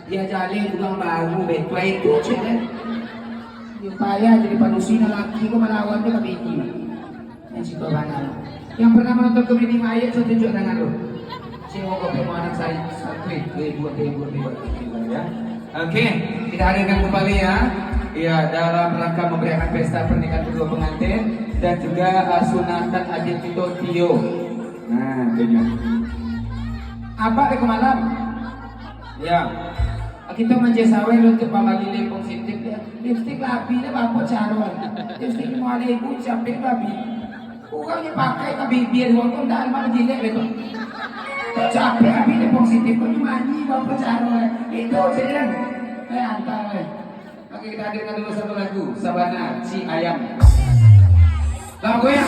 Dia jalin ugang baru betua itu cek. Dia payah jadi panusi na laki ko malawan dia kabiti mah. Yang situ banana. Yang pernah menonton komedi Maya saya tunjuk tangan lo. Saya mau kopi mau anak saya satu buat ya. Oke, kita hadirkan kembali ya. Ya, dalam rangka memberikan pesta pernikahan kedua pengantin dan juga sunatan adik Tito Tio. Nah, ini. Apa ke malam? Ya. Kita menjesawe untuk pamagi lepong sintik ya. Lipstick labi na bapo charol. Lipstick mo ali ibu sampai labi. Kung niya pakai ka bibir mo kung dahil mga dilek ito. Sampai labi lepong sintik ko mani bapo charol. Itu sedang. Antar. Oke, kita hadirkan dulu satu lagu Sabana Si Ayam. Lagu ya.